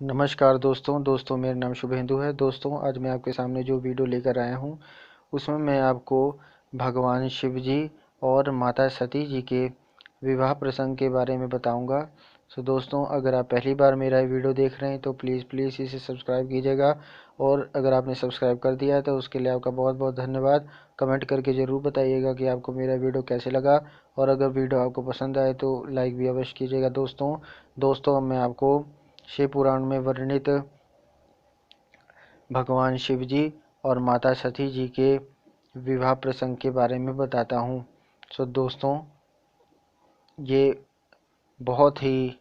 नमस्कार दोस्तों मेरा नाम शुभेंदु है। दोस्तों आज मैं आपके सामने जो वीडियो लेकर आया हूँ उसमें मैं आपको भगवान शिव जी और माता सती जी के विवाह प्रसंग के बारे में बताऊंगा। दोस्तों अगर आप पहली बार मेरा ये वीडियो देख रहे हैं तो प्लीज़ इसे सब्सक्राइब कीजिएगा, और अगर आपने सब्सक्राइब कर दिया है तो उसके लिए आपका बहुत बहुत धन्यवाद। कमेंट करके ज़रूर बताइएगा कि आपको मेरा वीडियो कैसे लगा, और अगर वीडियो आपको पसंद आए तो लाइक भी अवश्य कीजिएगा। दोस्तों मैं आपको शिव पुराण में वर्णित भगवान शिव जी और माता सती जी के विवाह प्रसंग के बारे में बताता हूँ। दोस्तों ये बहुत ही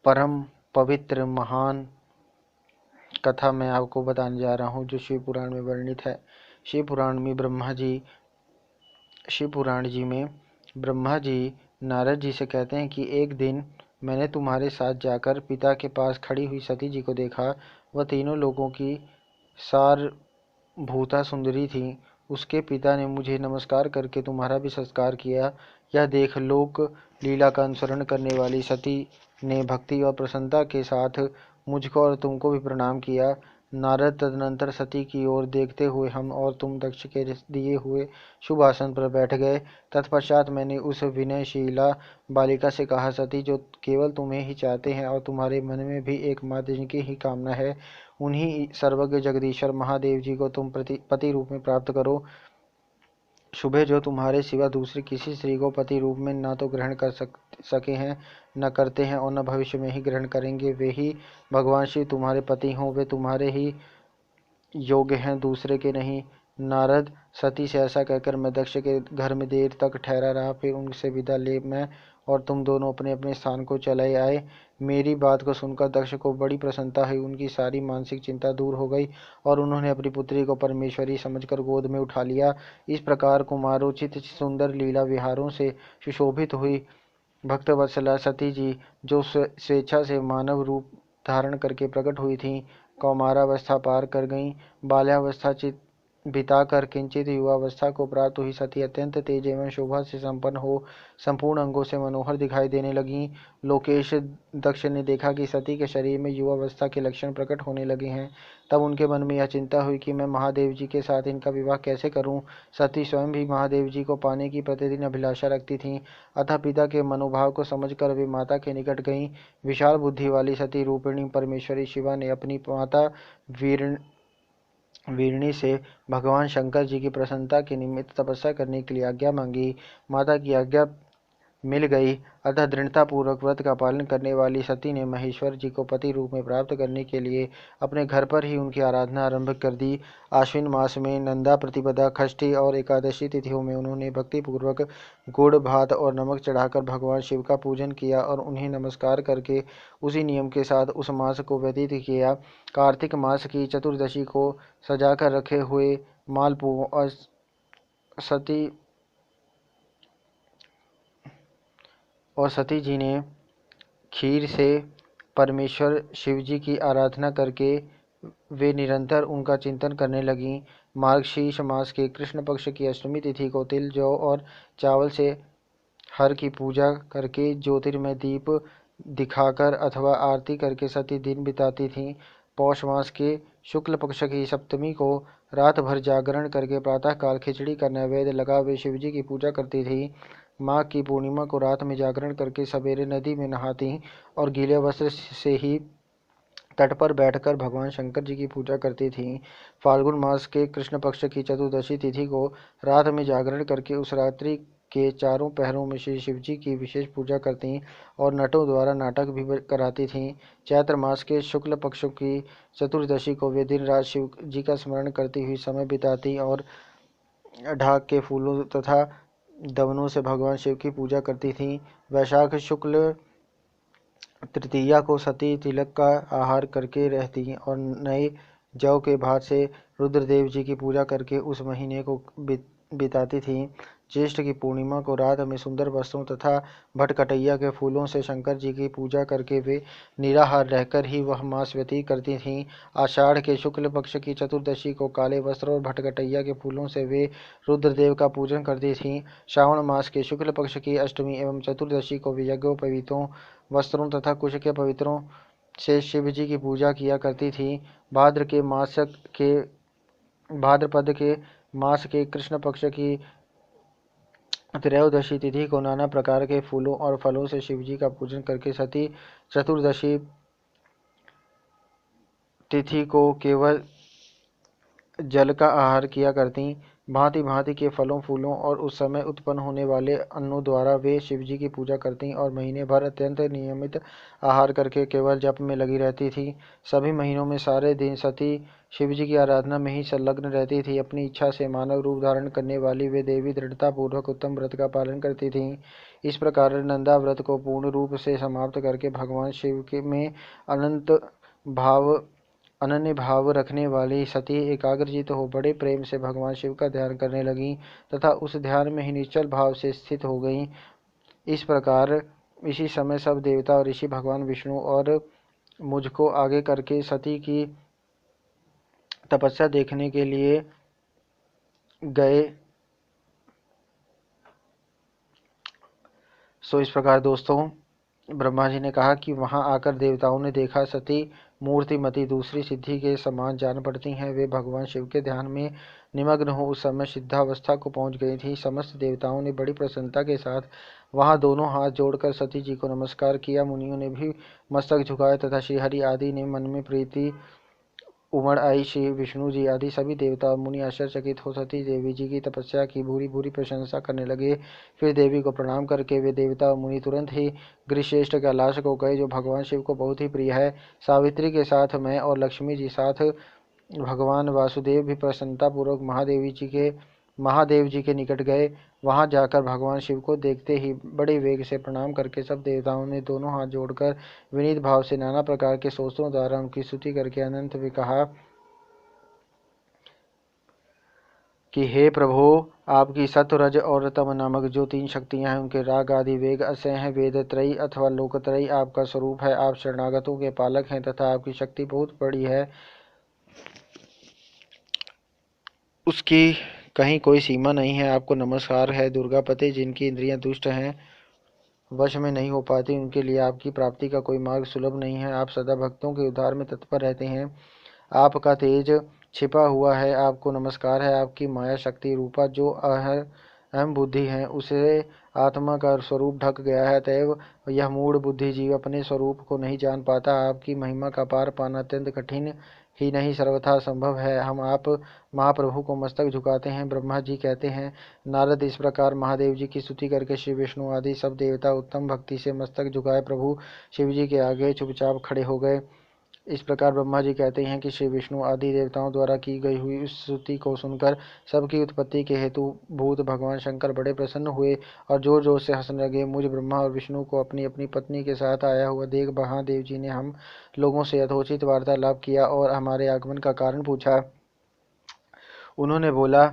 परम पवित्र महान कथा मैं आपको बताने जा रहा हूँ जो शिव पुराण में वर्णित है। शिव पुराण जी में ब्रह्मा जी नारद जी से कहते हैं कि एक दिन मैंने तुम्हारे साथ जाकर पिता के पास खड़ी हुई सती जी को देखा। वह तीनों लोगों की सारभूता सुंदरी थी। उसके पिता ने मुझे नमस्कार करके तुम्हारा भी सत्कार किया। यह देख लोक लीला का अनुसरण करने वाली सती ने भक्ति और प्रसन्नता के साथ मुझको और तुमको भी प्रणाम किया। नारद तदनंतर सती की ओर देखते हुए हम और तुम दक्ष के दिए हुए शुभ आसन पर बैठ गए। तत्पश्चात मैंने उस विनयशीला बालिका से कहा, सती जो केवल तुम्हें ही चाहते हैं और तुम्हारे मन में भी एकमात्र जिनकी ही कामना है, उन्हीं सर्वज्ञ जगदीश्वर महादेव जी को तुम पति रूप में प्राप्त करो। शुभे जो तुम्हारे सिवा दूसरी किसी स्त्री को पति रूप में न तो ग्रहण कर सके हैं, न करते हैं और न भविष्य में ही ग्रहण करेंगे, वे ही भगवान शिव तुम्हारे पति हों। वे तुम्हारे ही योग्य हैं, दूसरे के नहीं। नारद सती से ऐसा कहकर मैं दक्ष के घर में देर तक ठहरा रहा। फिर उनसे विदा ले मैं और तुम दोनों अपने अपने स्थान को चले आए। मेरी बात को सुनकर दक्ष को बड़ी प्रसन्नता हुई। उनकी सारी मानसिक चिंता दूर हो गई और उन्होंने अपनी पुत्री को परमेश्वरी समझकर गोद में उठा लिया। इस प्रकार कुमारोचित सुंदर लीला विहारों से सुशोभित हुई भक्तवत्सला सती जी, जो स्वेच्छा से मानव रूप धारण करके प्रकट हुई थीं, कौमारावस्था पार कर गईं। बाल्यावस्था बिताकर किंचित युवावस्था को प्राप्त हुई सती अत्यंत तेज एवं शोभा से संपन्न हो संपूर्ण अंगों से मनोहर दिखाई देने लगीं। लोकेश दक्ष ने देखा कि सती के शरीर में युवावस्था के लक्षण प्रकट होने लगे हैं। तब उनके मन में यह चिंता हुई कि मैं महादेव जी के साथ इनका विवाह कैसे करूं। सती स्वयं भी महादेव जी को पाने की प्रतिदिन अभिलाषा रखती थीं। अतः पिता के मनोभाव को समझकर वे माता के निकट गईं। विशाल बुद्धि वाली सती रूपिणी परमेश्वरी शिवा ने अपनी माता वीरणी से भगवान शंकर जी की प्रसन्नता के निमित्त तपस्या करने के लिए आज्ञा मांगी। माता की आज्ञा मिल गई। अतः दृढ़तापूर्वक व्रत का पालन करने वाली सती ने महेश्वर जी को पति रूप में प्राप्त करने के लिए अपने घर पर ही उनकी आराधना आरंभ कर दी। आश्विन मास में नंदा प्रतिपदा, षष्ठी और एकादशी तिथियों में उन्होंने भक्तिपूर्वक गुड़ भात और नमक चढ़ाकर भगवान शिव का पूजन किया और उन्हें नमस्कार करके उसी नियम के साथ उस मास को व्यतीत किया। कार्तिक मास की चतुर्दशी को सजाकर रखे हुए मालपुओं और सती जी ने खीर से परमेश्वर शिव जी की आराधना करके वे निरंतर उनका चिंतन करने लगीं। मार्गशीर्ष मास के कृष्ण पक्ष की अष्टमी तिथि को तिल, जौ और चावल से हर की पूजा करके ज्योतिर्मय दीप दिखाकर अथवा आरती करके सती दिन बिताती थीं। पौष मास के शुक्ल पक्ष की सप्तमी को रात भर जागरण करके प्रातःकाल खिचड़ी का नैवेद्य लगा वे शिव जी की पूजा करती थीं। माघ की पूर्णिमा को रात में जागरण करके सवेरे नदी में नहाती और गीले वस्त्र से ही तट पर बैठकर भगवान शंकर जी की पूजा करती थीं। फाल्गुन मास के कृष्ण पक्ष की चतुर्दशी तिथि को रात में जागरण करके उस रात्रि के चारों पहरों में श्री शिव जी की विशेष पूजा करती और नटों द्वारा नाटक भी कराती थीं। चैत्र मास के शुक्ल पक्ष की चतुर्दशी को वे दिन रात शिव जी का स्मरण करती हुई समय बिताती और ढाक के फूलों तथा दवनों से भगवान शिव की पूजा करती थीं। वैशाख शुक्ल तृतीया को सती तिलक का आहार करके रहती और नए जौ के भात से रुद्रदेव जी की पूजा करके उस महीने को बिताती थीं। ज्येष्ठ की पूर्णिमा को रात में सुंदर वस्त्रों तथा भटकटैया के फूलों से शंकर जी की पूजा करके वे निराहार रहकर ही वह मास व्यतीत करती थीं। आषाढ़ के शुक्ल पक्ष की चतुर्दशी को काले वस्त्र और भटकटैया के फूलों से वे रुद्रदेव का पूजन करती थीं। श्रावण मास के शुक्ल पक्ष की अष्टमी एवं चतुर्दशी को वे यज्ञोपवीतों वस्त्रों तथा कुश के पवित्रों से शिव जी की पूजा किया करती थी। भाद्रपद के मास के कृष्ण पक्ष की त्रयोदशी तिथि को नाना प्रकार के फूलों और फलों से शिव जी का पूजन करके सती चतुर्दशी तिथि को केवल जल का आहार किया करतीं। भांति भांति के फलों फूलों और उस समय उत्पन्न होने वाले अन्नों द्वारा वे शिवजी की पूजा करतीं और महीने भर अत्यंत नियमित आहार करके केवल जप में लगी रहती थी। सभी महीनों में सारे दिन सती शिवजी की आराधना में ही संलग्न रहती थी। अपनी इच्छा से मानव रूप धारण करने वाली वे देवी दृढ़ता पूर्वक उत्तम व्रत का पालन करती थीं। इस प्रकार नंदा व्रत को पूर्ण रूप से समाप्त करके भगवान शिव के में भाव अनन्य भाव रखने वाली सती एकाग्रचित्त हो बड़े प्रेम से भगवान शिव का ध्यान करने लगीं तथा उस ध्यान में ही निश्चल भाव से स्थित हो गईं। इस प्रकार इसी समय सब देवता और ऋषि भगवान विष्णु और मुझको आगे करके सती की तपस्या देखने के लिए गए। इस प्रकार दोस्तों ब्रह्मा जी ने कहा कि वहां आकर देवताओं ने देखा सती मूर्तिमती दूसरी सिद्धि के समान जान पड़ती हैं। वे भगवान शिव के ध्यान में निमग्न हो उस समय सिद्धावस्था को पहुंच गई थी। समस्त देवताओं ने बड़ी प्रसन्नता के साथ वहां दोनों हाथ जोड़कर सती जी को नमस्कार किया। मुनियों ने भी मस्तक झुकाया तथा श्रीहरि आदि ने मन में प्रीति उमड़ आई। श्री विष्णु जी आदि सभी देवता और मुनि आश्चर्यचकित हो सती देवी जी की तपस्या की भूरी भूरी प्रशंसा करने लगे। फिर देवी को प्रणाम करके वे देवता और मुनि तुरंत ही गिरिश्रेष्ठ कैलाश को गए, जो भगवान शिव को बहुत ही प्रिय है। सावित्री के साथ मैं और लक्ष्मी जी साथ भगवान वासुदेव भी प्रसन्नतापूर्वक महादेव जी के निकट गए। वहां जाकर भगवान शिव को देखते ही बड़े वेग से प्रणाम करके सब देवताओं ने दोनों हाथ जोड़कर विनीत भाव से नाना प्रकार के स्तोत्रों द्वारा उनकी स्तुति करके अनंत में कहा कि हे प्रभो, आपकी सत्व रज और तम नामक जो 3 शक्तियां हैं, उनके राग आदि वेग असह्य वेदत्रयी अथवा लोकत्रयी आपका स्वरूप है। आप शरणागतों के पालक हैं तथा आपकी शक्ति बहुत बड़ी है, उसकी कहीं कोई सीमा नहीं है। आपको नमस्कार है। दुर्गापते, जिनकी इंद्रियां दुष्ट हैं, वश में नहीं हो पाती, उनके लिए आपकी प्राप्ति का कोई मार्ग सुलभ नहीं है। आप सदा भक्तों के उद्धार में तत्पर रहते हैं। आपका तेज छिपा हुआ है। आपको नमस्कार है। आपकी माया शक्ति रूपा जो अहम बुद्धि है, उसे आत्मा का स्वरूप ढक गया है, अतएव यह मूढ़ बुद्धि जीव अपने स्वरूप को नहीं जान पाता। आपकी महिमा का पार पाना अत्यंत कठिन ही नहीं सर्वथा संभव है। हम आप महाप्रभु को मस्तक झुकाते हैं। ब्रह्मा जी कहते हैं, नारद इस प्रकार महादेव जी की स्तुति करके श्री विष्णु आदि सब देवता उत्तम भक्ति से मस्तक झुकाए प्रभु शिव जी के आगे चुपचाप खड़े हो गए। इस प्रकार ब्रह्मा जी कहते हैं कि श्री विष्णु आदि देवताओं द्वारा की गई हुई उस स्तुति को सुनकर सबकी उत्पत्ति के हेतु भूत भगवान शंकर बड़े प्रसन्न हुए और जोर जोर से हंसने लगे। मुझ ब्रह्मा और विष्णु को अपनी अपनी पत्नी के साथ आया हुआ देख महादेव जी ने हम लोगों से यथोचित वार्तालाप किया और हमारे आगमन का कारण पूछा। उन्होंने बोला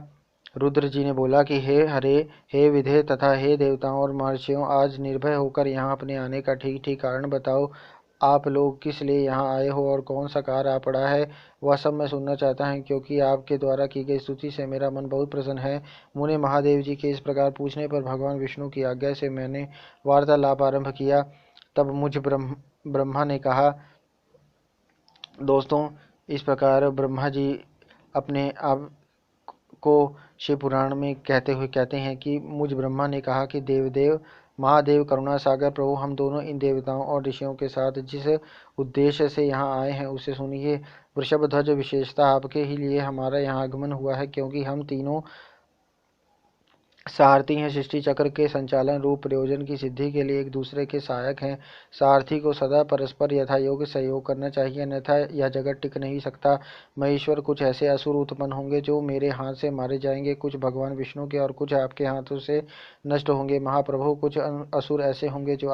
रुद्र जी ने बोला कि हे हरे, हे विधे तथा हे देवताओं और महर्षियों, आज निर्भय होकर यहाँ अपने आने का ठीक ठीक कारण बताओ। आप लोग किस लिए यहाँ आए हो और कौन सा कार्य आ पड़ा है, वह सब मैं सुनना चाहता हूँ, क्योंकि आपके द्वारा की गई स्तुति से मेरा मन बहुत प्रसन्न है। मुने महादेव जी के इस प्रकार पूछने पर भगवान विष्णु की आज्ञा से मैंने वार्तालाप आरंभ किया। तब मुझ ब्रह्मा ने कहा, दोस्तों इस प्रकार ब्रह्मा जी अपने आप को शिव पुराण में कहते हुए कहते हैं कि मुझ ब्रह्मा ने कहा कि देवदेव महादेव करुणा सागर प्रभु, हम दोनों इन देवताओं और ऋषियों के साथ जिस उद्देश्य से यहाँ आए हैं उसे सुनिए। वृषभ ध्वज, विशेषता आपके ही लिए हमारा यहाँ आगमन हुआ है, क्योंकि हम तीनों सारथी हैं। सृष्टि चक्र के संचालन रूप प्रयोजन की सिद्धि के लिए एक दूसरे के सहायक हैं। सारथी को सदा परस्पर यथायोग्य सहयोग करना चाहिए, अन्यथा यह जगत टिक नहीं सकता। महेश्वर, कुछ ऐसे असुर उत्पन्न होंगे जो मेरे हाथ से मारे जाएंगे, कुछ भगवान विष्णु के और कुछ आपके हाथों से नष्ट होंगे। महाप्रभु, कुछ असुर ऐसे होंगे जो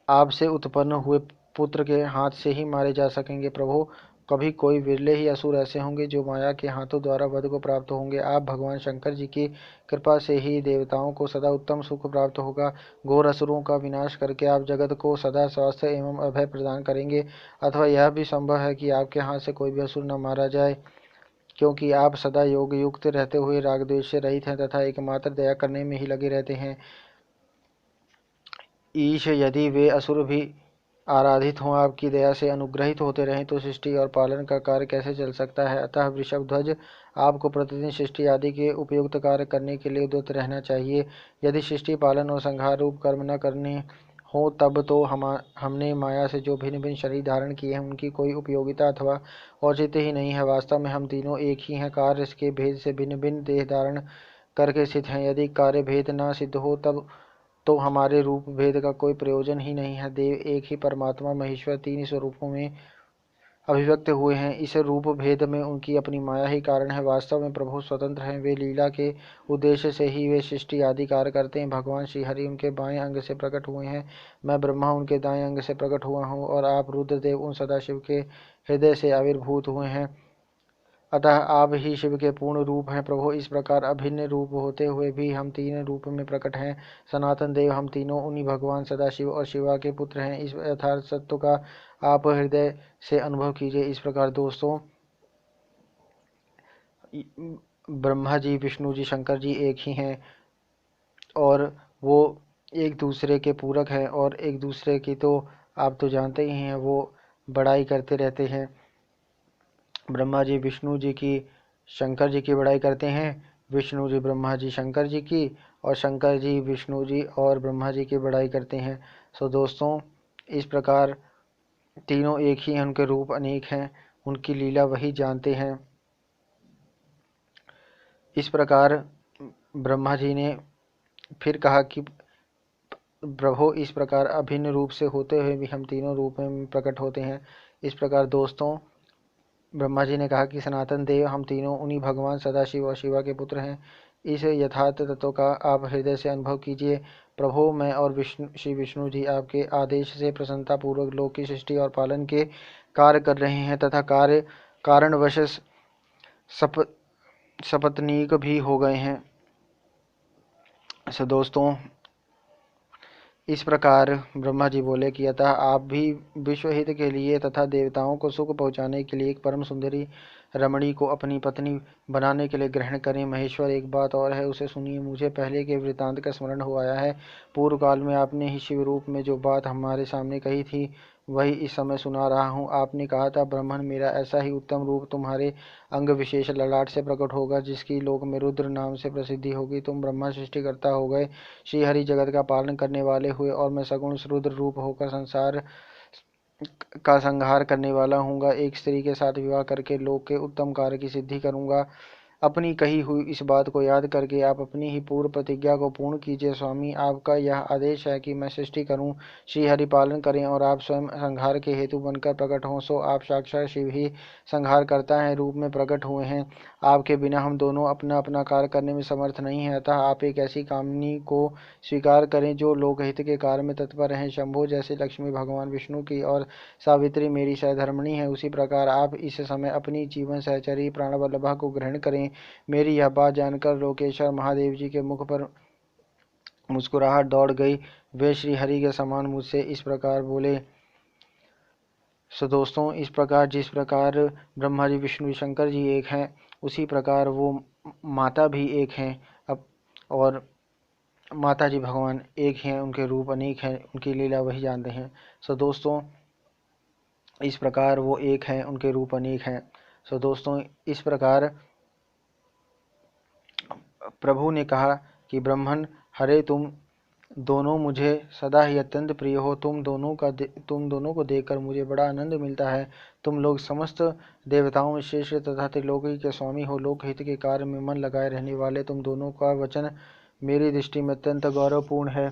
आपसे उत्पन्न हुए पुत्र के हाथ से ही मारे जा सकेंगे। प्रभु, कभी कोई विरले ही असुर ऐसे होंगे जो माया के हाथों द्वारा वध को प्राप्त होंगे। आप भगवान शंकर जी की कृपा से ही देवताओं को सदा उत्तम सुख प्राप्त होगा। घोर असुरों का विनाश करके आप जगत को सदा स्वास्थ्य एवं अभय प्रदान करेंगे। अथवा यह भी संभव है कि आपके हाथ से कोई भी असुर न मारा जाए, क्योंकि आप सदा योग युक्त रहते हुए राग द्वेष से रहित हैं तथा एकमात्र दया करने में ही लगे रहते हैं। ईश, यदि वे असुर भी आराधित हों, आपकी दया से अनुग्रहित होते रहें, तो सृष्टि और पालन का कार्य कैसे चल सकता है। अतः वृषभध्वज, आपको प्रतिदिन सृष्टि आदि के उपयुक्त कार्य करने के लिए उद्यत रहना चाहिए। यदि सृष्टि पालन और संहार रूप कर्म न करने हो, तब तो हमने माया से जो भिन्न भिन्न शरीर धारण किए हैं, उनकी कोई उपयोगिता अथवा औचित्य ही नहीं है। वास्तव में हम तीनों एक ही हैं, कार्य के भेद से भिन्न भिन्न देह धारण करके स्थित हैं। यदि कार्य भेद न सिद्ध हो, तब तो हमारे रूप भेद का कोई प्रयोजन ही नहीं है। देव एक ही परमात्मा महेश्वर तीन स्वरूपों में अभिव्यक्त हुए हैं। इस रूप भेद में उनकी अपनी माया ही कारण है। वास्तव में प्रभु स्वतंत्र हैं, वे लीला के उद्देश्य से ही वे सृष्टि आदि कार्य करते हैं। भगवान श्री हरि उनके बाएं अंग से प्रकट हुए हैं, मैं ब्रह्मा उनके दाएं अंग से प्रकट हुआ हूँ, और आप रुद्रदेव उन सदाशिव के हृदय से आविर्भूत हुए हैं। अतः आप ही शिव के पूर्ण रूप हैं। प्रभु, इस प्रकार अभिन्न रूप होते हुए भी हम तीन रूप में प्रकट हैं। सनातन देव, हम तीनों उन्हीं भगवान सदाशिव और शिवा के पुत्र हैं। इस यथार्थ सत्य का आप हृदय से अनुभव कीजिए। इस प्रकार दोस्तों, ब्रह्मा जी, विष्णु जी, शंकर जी एक ही हैं, और वो एक दूसरे के पूरक हैं, और एक दूसरे की तो आप तो जानते ही हैं, वो बड़ाई करते रहते हैं। ब्रह्मा जी विष्णु जी की, शंकर जी की बड़ाई करते हैं, विष्णु जी ब्रह्मा जी शंकर जी की, और शंकर जी विष्णु जी और ब्रह्मा जी की बड़ाई करते हैं। सो दोस्तों, इस प्रकार तीनों एक ही हैं, उनके रूप अनेक हैं, उनकी लीला वही जानते हैं। इस प्रकार ब्रह्मा जी ने फिर कहा कि प्रभु, इस प्रकार अभिन्न रूप से होते हुए भी हम तीनों रूप में प्रकट होते हैं। इस प्रकार दोस्तों, ब्रह्मा जी ने कहा कि सनातन देव, हम तीनों उन्हीं भगवान सदाशिव और शिवा के पुत्र हैं। इस यथार्थ तत्व का आप हृदय से अनुभव कीजिए। प्रभु, मैं और श्री विष्णु जी आपके आदेश से प्रसन्नता पूर्वक लोक की सृष्टि और पालन के कार्य कर रहे हैं, तथा कार्य कारणवश सपत्नीक भी हो गए हैं। सो दोस्तों, इस प्रकार ब्रह्मा जी बोले कि अतः आप भी विश्व हित के लिए तथा देवताओं को सुख पहुँचाने के लिए एक परम सुंदरी रमणी को अपनी पत्नी बनाने के लिए ग्रहण करें। महेश्वर, एक बात और है, उसे सुनिए। मुझे पहले के वृत्तांत का स्मरण हो आया है। पूर्व काल में आपने ही शिव रूप में जो बात हमारे सामने कही थी, वही इस समय सुना रहा हूँ। आपने कहा था, ब्राह्मण, मेरा ऐसा ही उत्तम रूप तुम्हारे अंग विशेष ललाट से प्रकट होगा, जिसकी लोक में रुद्र नाम से प्रसिद्धि होगी। तुम ब्रह्मा सृष्टिकर्ता हो गए, श्री हरि जगत का पालन करने वाले हुए, और मैं सगुण रुद्र रूप होकर संसार का संहार करने वाला हूँगा। एक स्त्री के साथ विवाह करके लोक के उत्तम कार्य की सिद्धि करूँगा। अपनी कही हुई इस बात को याद करके आप अपनी ही पूर्व प्रतिज्ञा को पूर्ण कीजिए। स्वामी, आपका यह आदेश है कि मैं सृष्टि करूं, श्री हरि पालन करें, और आप स्वयं संहार के हेतु बनकर प्रकट हों। सो आप साक्षात शिव ही संहार करता है रूप में प्रकट हुए हैं। आपके बिना हम दोनों अपना अपना कार्य करने में समर्थ नहीं है। अतः आप एक ऐसी कामनी को स्वीकार करें जो लोकहित के कार्य में तत्पर रहें। शंभो, जैसे लक्ष्मी भगवान विष्णु की और सावित्री मेरी सहधर्मिणी है, उसी प्रकार आप इस समय अपनी जीवन सहचरी प्राणवल्लभा को ग्रहण करें। मेरी यह बात जानकर लोकेश्वर महादेव जी के मुख पर मुस्कुराहट दौड़ गई। वे श्री हरि के समान मुझसे इस प्रकार बोले। सो दोस्तों, इस प्रकार जिस प्रकार ब्रह्मा जी विष्णु शंकर जी एक हैं, उसी प्रकार वो माता भी एक हैं। अब और माता जी भगवान एक हैं, उनके रूप अनेक हैं, उनकी लीला वही जानते हैं। सो दोस्तों, इस प्रकार वो एक हैं, उनके रूप अनेक हैं। सो दोस्तों, इस प्रकार प्रभु ने कहा कि ब्रह्मन, हरे, तुम दोनों मुझे सदा ही अत्यंत प्रिय हो। तुम दोनों को देखकर मुझे बड़ा आनंद मिलता है। तुम लोग समस्त देवताओं में श्रेष्ठ तथा त्रिलोकी के स्वामी हो। लोकहित के कार्य में मन लगाए रहने वाले तुम दोनों का वचन मेरी दृष्टि में अत्यंत गौरवपूर्ण है।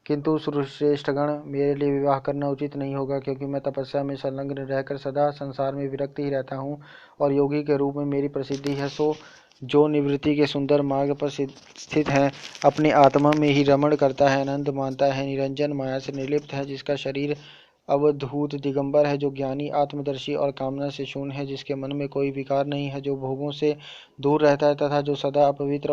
किंतु श्रेष्ठगण, मेरे लिए विवाह करना उचित नहीं होगा, क्योंकि मैं तपस्या में संलग्न रहकर सदा संसार में विरक्त ही रहता हूँ, और योगी के रूप में मेरी प्रसिद्धि है। सो जो निवृत्ति के सुंदर मार्ग पर स्थित है, अपने आत्मा में ही रमण करता है, आनंद मानता है, निरंजन माया से निर्लिप्त है, जिसका शरीर अवधूत दिगंबर है, जो ज्ञानी, आत्मदर्शी और कामना से शून्य है, जिसके मन में कोई विकार नहीं है, जो भोगों से दूर रहता है, तथा जो सदा अपवित्र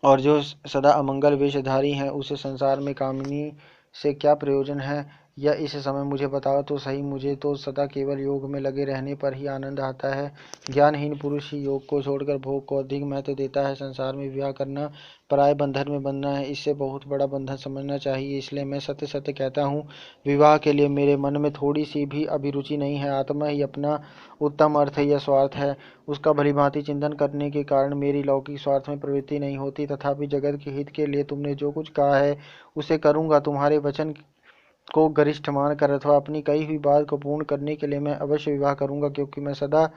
और जो सदा अमंगल वेशधारी हैं, उसे संसार में कामिनी से क्या प्रयोजन है। या इस समय मुझे बताओ तो सही। मुझे तो सदा केवल योग में लगे रहने पर ही आनंद आता है। ज्ञानहीन पुरुष ही योग को छोड़कर भोग को अधिक महत्व देता है। संसार में विवाह करना पराये बंधन में बंधना है, इससे बहुत बड़ा बंधन समझना चाहिए। इसलिए मैं सत्य सत्य कहता हूँ, विवाह के लिए मेरे मन में थोड़ी सी भी अभिरुचि नहीं है। आत्मा ही अपना उत्तम अर्थ या स्वार्थ है। उसका भलीभांति चिंतन करने के कारण मेरी लौकिक स्वार्थ में प्रवृत्ति नहीं होती। तथापि जगत के हित के लिए तुमने जो कुछ कहा है उसे करूँगा। तुम्हारे वचन को गरिष्ठ मानकर अथवा अपनी कही हुई बात को पूर्ण करने के लिए मैं अवश्य विवाह करूँगा, क्योंकि मैं सदा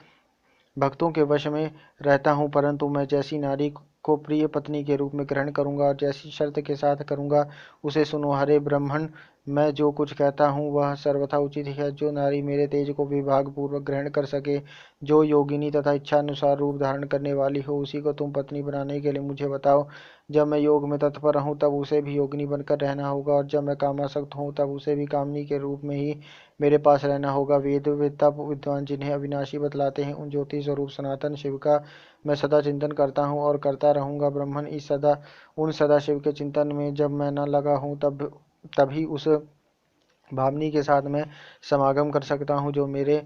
भक्तों के वश में रहता हूँ। परंतु मैं जैसी नारी को प्रिय पत्नी के रूप में ग्रहण करूँगा और जैसी शर्त के साथ करूँगा उसे सुनो। हरे ब्राह्मण, मैं जो कुछ कहता हूँ वह सर्वथा उचित ही है। जो नारी मेरे तेज को विभाग पूर्वक ग्रहण कर सके, जो योगिनी तथा इच्छानुसार रूप धारण करने वाली हो, उसी को तुम पत्नी बनाने के लिए मुझे बताओ। जब मैं योग में तत्पर हूँ तब उसे भी योगिनी बनकर रहना होगा, और जब मैं कामासक्त हूँ तब उसे भी कामनी के रूप में ही मेरे पास रहना होगा। वेद वेत्ता विद्वान जिन्हें अविनाशी बतलाते हैं, उन ज्योति स्वरूप सनातन शिव का मैं सदा चिंतन करता हूँ और करता रहूँगा। ब्राह्मण, इस सदा शिव के चिंतन में जब मैं न लगा हूँ तभी उस भावनी के साथ मैं समागम कर सकता हूँ जो मेरे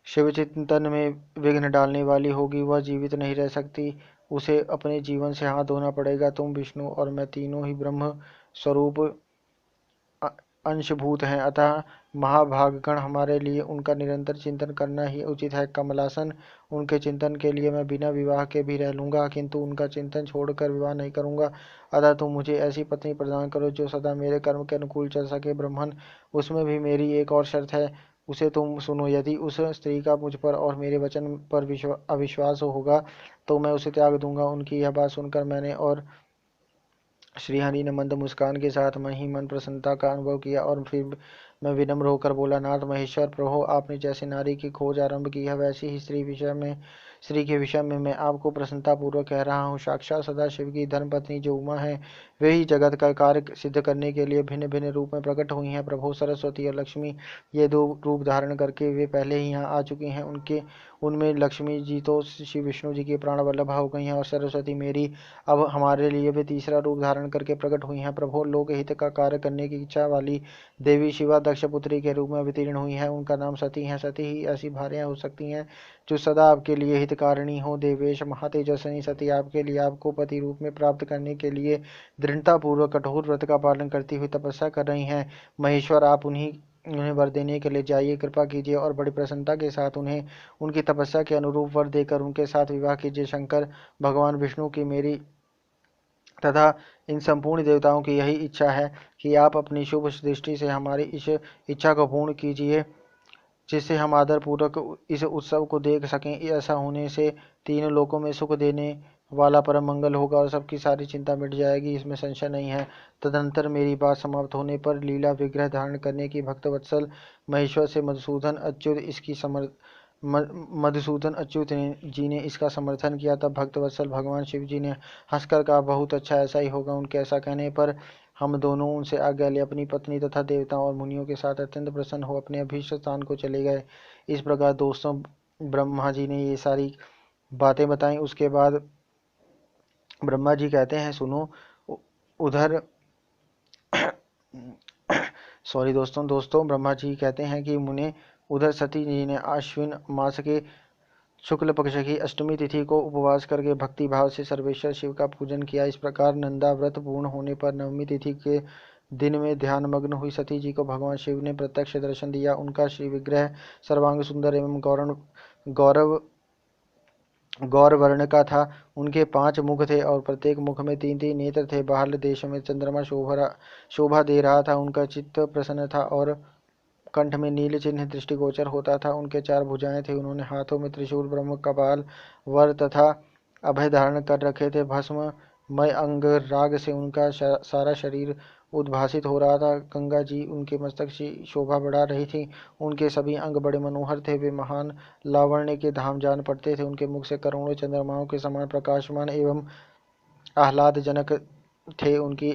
शिव चिंतन में विघ्न डालने वाली होगी। वह जीवित नहीं रह सकती, उसे अपने जीवन से हाथ धोना पड़ेगा। तुम विष्णु और मैं तीनों ही ब्रह्म स्वरूप अंशभूत हैं, अतः महाभागगण हमारे लिए उनका निरंतर चिंतन करना ही उचित है। कमलासन, उनके चिंतन के लिए मैं बिना विवाह के भी रह लूंगा, किंतु उनका चिंतन छोड़कर विवाह नहीं करूंगा। अतः तुम मुझे ऐसी पत्नी प्रदान करो जो सदा मेरे कर्म के अनुकूल चल सके। ब्राह्मण, उसमें भी मेरी एक और शर्त है, उसे तुम सुनो। यदि उस स्त्री का मुझ पर और मेरे वचन पर अविश्वास होगा तो मैं उसे त्याग दूंगा। उनकी यह बात सुनकर मैंने और श्रीहरि ने मंद मुस्कान के साथ मन ही मन प्रसन्नता का अनुभव किया, और फिर मैं विनम्र होकर बोला, नाथ महेश्वर प्रभु, आपने जैसे नारी की खोज आरंभ की है, वैसी ही स्त्री के विषय में मैं आपको प्रसन्नता पूर्वक कह रहा हूँ। साक्षात सदाशिव की धर्मपत्नी जो उमा है, वे ही जगत का कार्य सिद्ध करने के लिए भिन्न भिन्न रूप में प्रकट हुई हैं। प्रभु, सरस्वती और लक्ष्मी, ये दो रूप धारण करके वे पहले ही यहाँ आ चुकी हैं। उनमें लक्ष्मी जी तो श्री विष्णु जी की प्राण वल्लभा हो गई हैं, और सरस्वती मेरी अब हमारे लिए वे तीसरा रूप धारण करके प्रकट हुई हैं। प्रभु, लोक हित का कार्य करने की इच्छा वाली देवी शिवा दक्ष पुत्री के रूप में अवतीर्ण हुई है। उनका नाम सती है। सती ही ऐसी भार्याएं हो सकती हैं जो सदा आपके लिए हितकारिणी हो। देवेश महातेजस्विनी सती आपके लिए आपको पति रूप में प्राप्त करने के लिए दृढ़ता पूर्वक कठोर व्रत का पालन करती हुई तपस्या कर रही हैं। महेश्वर, आप उन्हें वर देने के लिए जाइए, कृपा कीजिए और बड़ी प्रसन्नता के साथ उन्हें उनकी तपस्या के अनुरूप वर देकर उनके साथ विवाह कीजिए। शंकर भगवान विष्णु की मेरी तथा इन संपूर्ण देवताओं की यही इच्छा है कि आप अपनी शुभ दृष्टि से हमारी इस इच्छा को पूर्ण कीजिए, जिससे हम आदर पूर्वक इस उत्सव को देख सकें। ऐसा होने से तीनों लोकों में सुख देने वाला परम मंगल होगा और सबकी सारी चिंता मिट जाएगी, इसमें संशय नहीं है। तदनंतर मेरी बात समाप्त होने पर लीला विग्रह धारण करने की भक्तवत्सल महेश्वर से मधुसूदन अच्युत जी ने इसका समर्थन किया। तब भक्तवत्सल भगवान शिव जी ने हंसकर कहा, बहुत अच्छा, ऐसा ही होगा। उनके ऐसा कहने पर हम दोनों उनसे आज्ञा ले अपनी पत्नी तथा देवताओं और मुनियों के साथ अत्यंत प्रसन्न हो अपने अभीष्ट स्थान को चले गए। इस प्रकार दोस्तों, ब्रह्मा जी ने ये सारी बातें बताई। उसके बाद ब्रह्मा जी कहते हैं, सुनो उधर सॉरी दोस्तों ब्रह्मा जी कहते हैं कि मुने, उधर सती जी ने आश्विन मास के शुक्ल पक्ष की अष्टमी तिथि को उपवास करके भक्ति भाव से सर्वेश्वर शिव का पूजन किया। इस प्रकार नंदा व्रत पूर्ण होने पर नवमी तिथि के दिन में ध्यान मग्न हुई सती जी को भगवान शिव ने प्रत्यक्ष दर्शन दिया। उनका श्री विग्रह सर्वांग सुंदर एवं गौर वर्ण का था। उनके 5 मुख थे और प्रत्येक मुख में 3-3 नेत्र थे। बाहर देश में चंद्रमा शोभा दे रहा था। उनका चित्त प्रसन्न था और कंठ में नील चिन्ह दृष्टिगोचर होता था। उनके 4 भुजाएं थी। उन्होंने हाथों में त्रिशूल, ब्रह्म कपाल, वर तथा अभय धारण कर रखे थे। भस्ममय अंग राग से उनका सारा शरीर उद्भासित हो रहा था। गंगा जी उनके मस्तक की शोभा बढ़ा रही थी। उनके सभी अंग बड़े मनोहर थे। वे महान लावण्य के धाम जान पड़ते थे। उनके मुख से करोड़ों चंद्रमाओं के समान प्रकाशमान एवं आह्लादजनक थे। उनकी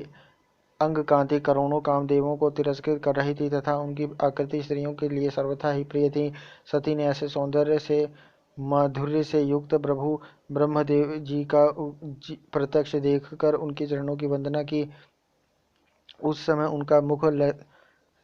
अंग कांति करोड़ों कामदेवों को तिरस्कृत कर रही थी तथा उनकी आकृति स्त्रियों के लिए सर्वथा ही प्रिय थी। सती ने ऐसे सौंदर्य से माधुर्य से युक्त प्रभु ब्रह्मदेव जी का प्रत्यक्ष देखकर उनके चरणों की वंदना की। उस समय उनका मुख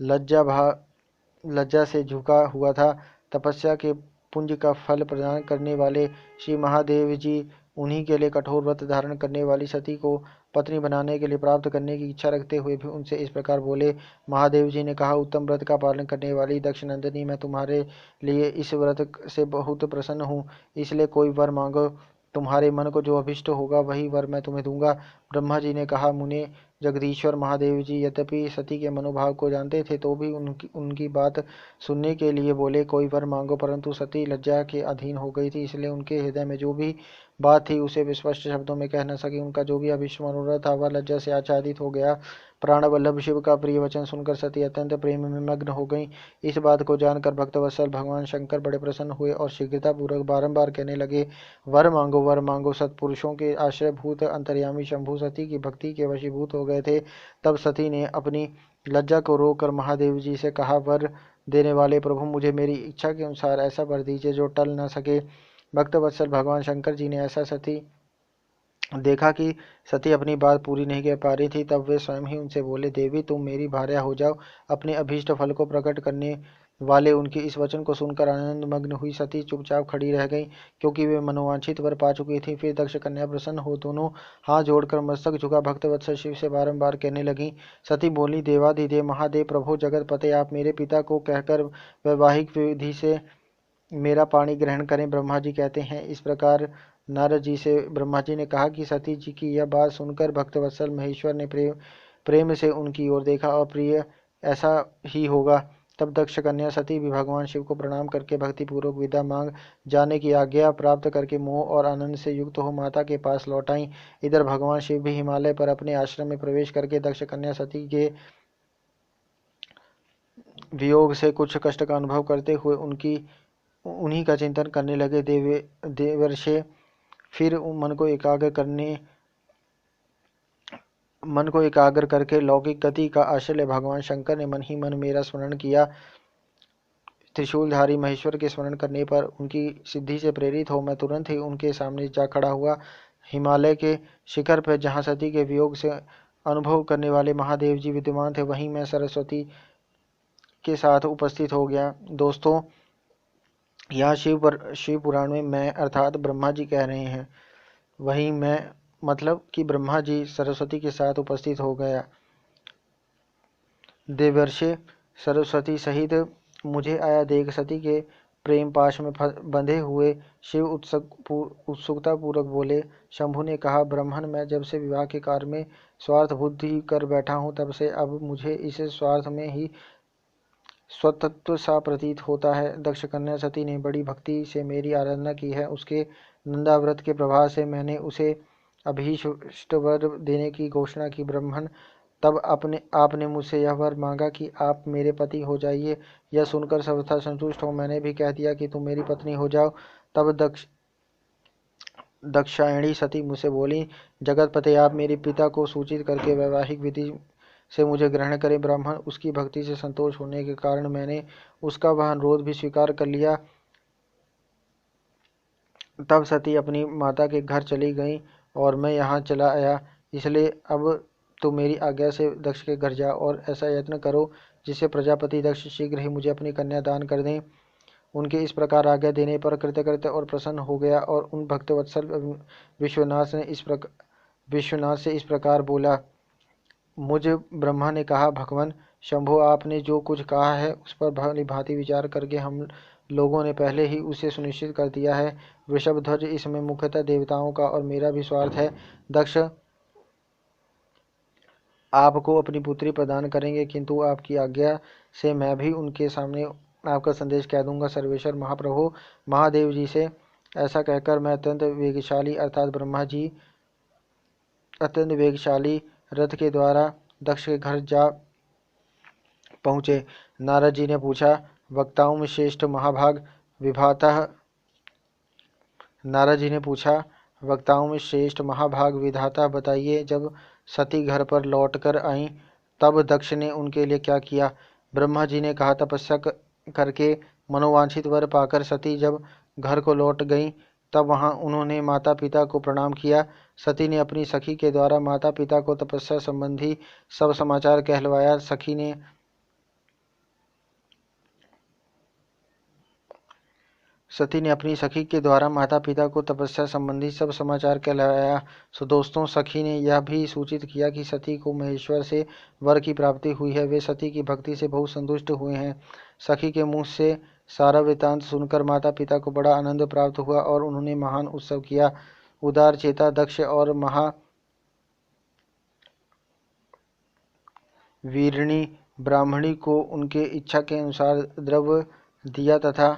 लज्जा से झुका हुआ था। तपस्या के पुंज का फल प्रदान करने वाले श्री महादेव जी उन्हीं के लिए कठोर व्रत धारण करने वाली सती को पत्नी बनाने के लिए प्राप्त करने की इच्छा रखते हुए भी उनसे इस प्रकार बोले। महादेव जी ने कहा, उत्तम व्रत का पालन करने वाली दक्षनंदिनी, मैं तुम्हारे लिए इस व्रत से बहुत प्रसन्न हूँ, इसलिए कोई वर मांगो, तुम्हारे मन को जो अभिष्ट होगा वही वर मैं तुम्हें दूंगा। ब्रह्मा जी ने कहा, मुने जगदीश्वर महादेव जी यद्यपि सती के मनोभाव को जानते थे तो भी उनकी बात सुनने के लिए बोले, कोई वर मांगो। परंतु सती लज्जा के अधीन हो गई थी, इसलिए उनके हृदय में जो भी बात थी उसे विस्पष्ट शब्दों में कह न सकी। उनका जो भी अभिष्ट मनोरथ था वह लज्जा से आच्छादित हो गया। प्राणवल्लभ शिव का प्रिय वचन सुनकर सती अत्यंत प्रेम में मग्न हो गईं। इस बात को जानकर भक्तवत्सल भगवान शंकर बड़े प्रसन्न हुए और शीघ्रतापूर्वक बारंबार कहने लगे, वर मांगो, वर मांगो। सत्पुरुषों के आश्रयभूत अंतर्यामी शंभु सती की भक्ति के वशीभूत हो गए थे। तब सती ने अपनी लज्जा को रोककर महादेव जी से कहा, वर देने वाले प्रभु, मुझे मेरी इच्छा के अनुसार ऐसा वर दीजिए जो टल न सके। भक्तवत्सल भगवान शंकर जी ने ऐसा सती देखा कि सती अपनी बात पूरी नहीं कर पा रही थी, तब वे स्वयं ही उनसे बोले, देवी तुम मेरी भार्या हो जाओ। अपने अभीष्ट फल को प्रकट करने वाले उनके इस वचन को सुनकर आनंद मग्न हुई सती चुपचाप खड़ी रह गई, क्योंकि वे मनोवांछित वर पा चुकी थी। फिर दक्ष कन्या प्रसन्न हो दोनों हाथ जोड़कर मस्तक झुका भक्तवत्सल शिव से बारंबार कहने लगी। सती बोली, देवाधिदेव महादेव प्रभु जगत पते, आप मेरे पिता को कहकर वैवाहिक विधि से मेरा पाणी ग्रहण करें। ब्रह्मा जी कहते हैं, इस प्रकार नारद जी से ब्रह्मा जी ने कहा कि सती जी की यह बात सुनकर भक्तवत्सल महेश्वर ने प्रेम से उनकी ओर देखा और प्रिय ऐसा ही होगा। तब दक्ष कन्या सती भी भगवान शिव को प्रणाम करके भक्तिपूर्वक विदा मांग जाने की आज्ञा प्राप्त करके मोह और आनंद से युक्त हो माता के पास लौट आई। इधर भगवान शिव भी हिमालय पर अपने आश्रम में प्रवेश करके दक्ष कन्या सती के वियोग से कुछ कष्ट का अनुभव करते हुए उन्हीं का चिंतन करने लगे। देवर्षे फिर मन को एकाग्र करके लौकिक गति का आश्रय भगवान शंकर ने मन ही मन मेरा स्मरण किया। त्रिशूलधारी महेश्वर के स्मरण करने पर उनकी सिद्धि से प्रेरित हो मैं तुरंत ही उनके सामने जा खड़ा हुआ। हिमालय के शिखर पर जहाँ सती के वियोग से अनुभव करने वाले महादेव जी विद्यमान थे, वहीं मैं सरस्वती के साथ उपस्थित हो गया। दोस्तों, यहाँ शिव पुराण में मैं अर्थात ब्रह्मा जी कह रहे हैं, वहीं मैं मतलब कि ब्रह्मा जी सरस्वती के साथ उपस्थित हो गया। देवर्षि सरस्वती सहित मुझे आया देख सती के प्रेम पाश में बंधे हुए शिव उत्सुकता पूर्वक बोले। शंभु ने कहा, ब्राह्मण, मैं जब से विवाह के कार्य में स्वार्थ बुद्धि कर बैठा हूँ, तब से अब मुझे इस स्वार्थ में ही स्वतत्व सा प्रतीत होता है। दक्ष कन्या सती ने बड़ी भक्ति से मेरी आराधना की है। उसके नंदाव्रत के प्रभाव से मैंने उसे अभीष्ट वर देने की घोषणा की। ब्राह्मण, तब आपने मुझसे यह वर मांगा कि आप मेरे पति हो जाइए। यह सुनकर सर्वथा संतुष्ट हो मैंने भी कह दिया कि तुम मेरी पत्नी हो जाओ। तब दक्षायणी सती मुझसे बोली, जगतपते, आप मेरे पिता को सूचित करके वैवाहिक विधि से मुझे ग्रहण करें। ब्राह्मण, उसकी भक्ति से संतोष होने के कारण मैंने उसका वह अनुरोध भी स्वीकार कर लिया। तब सती अपनी माता के घर चली गई और मैं यहाँ चला आया। इसलिए अब तो मेरी आज्ञा से दक्ष के घर जाओ और ऐसा यत्न करो जिससे प्रजापति दक्ष शीघ्र ही मुझे अपनी कन्या दान कर दें। उनके इस प्रकार आज्ञा देने पर कृतकृत्य और प्रसन्न हो गया और उन भक्तवत्सल विश्वनाथ से इस प्रकार बोला। मुझ ब्रह्मा ने कहा, भगवान शंभो, आपने जो कुछ कहा है उस पर भली भांति विचार करके हम लोगों ने पहले ही उसे सुनिश्चित कर दिया है। वृषभध्वज, इसमें मुख्यतः देवताओं का और मेरा भी स्वार्थ है। दक्ष आपको अपनी पुत्री प्रदान करेंगे, किंतु आपकी आज्ञा से मैं भी उनके सामने आपका संदेश कह दूंगा। सर्वेश्वर महाप्रभु महादेव जी से ऐसा कहकर मैं अत्यंत वेगशाली अर्थात ब्रह्मा जी अत्यंत वेगशाली रथ के द्वारा दक्ष के घर जा पहुँचे। नारद जी ने पूछा, वक्ताओं में श्रेष्ठ महाभाग विधाता बताइए, जब सती घर पर लौटकर आईं तब दक्ष ने उनके लिए क्या किया? ब्रह्मा जी ने कहा, तपस्या करके मनोवांछित वर पाकर सती जब घर को लौट गईं तब वहां उन्होंने माता पिता को प्रणाम किया। सती ने अपनी सखी के द्वारा माता पिता को तपस्या संबंधी सब समाचार कहलवाया। सखी ने सती ने अपनी सखी के द्वारा माता पिता को तपस्या संबंधी सब समाचार कहलाया। सो दोस्तों, सखी ने यह भी सूचित किया कि सती को महेश्वर से वर की प्राप्ति हुई है। वे सती की भक्ति से बहुत संतुष्ट हुए हैं। सखी के मुँह से सारा वृत्तांत सुनकर माता पिता को बड़ा आनंद प्राप्त हुआ और उन्होंने महान उत्सव किया। उदार चेता दक्ष और महावीरिणी ब्राह्मणी को उनके इच्छा के अनुसार द्रव्य दिया तथा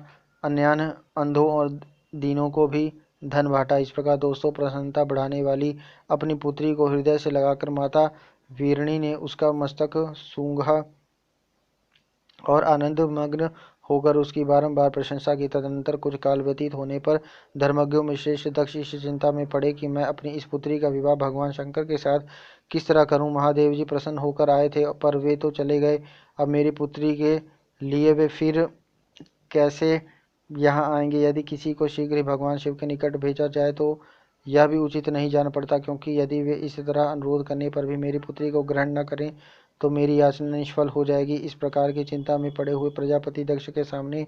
अन्यान्य अंधों और दीनों को भी धन बांटा। इस प्रकार दोस्तों, प्रसन्नता बढ़ाने वाली अपनी पुत्री को हृदय से लगाकर माता वीरिणी ने उसका मस्तक सूंघा और आनंद मग्न होकर उसकी बारंबार प्रशंसा की। तदनंतर कुछ काल व्यतीत होने पर धर्मज्ञों में श्रेष्ठ दक्ष इस चिंता में पड़े कि मैं अपनी इस पुत्री का विवाह भगवान शंकर के साथ किस तरह करूं। महादेव जी प्रसन्न होकर आए थे, पर वे तो चले गए। अब मेरी पुत्री के लिए वे फिर कैसे यहाँ आएंगे? यदि किसी को शीघ्र ही भगवान शिव के निकट भेजा जाए तो यह भी उचित नहीं जान पड़ता, क्योंकि यदि वे इस तरह अनुरोध करने पर भी मेरी पुत्री को ग्रहण न करें तो मेरी याचना निष्फल हो जाएगी। इस प्रकार की चिंता में पड़े हुए प्रजापति दक्ष के सामने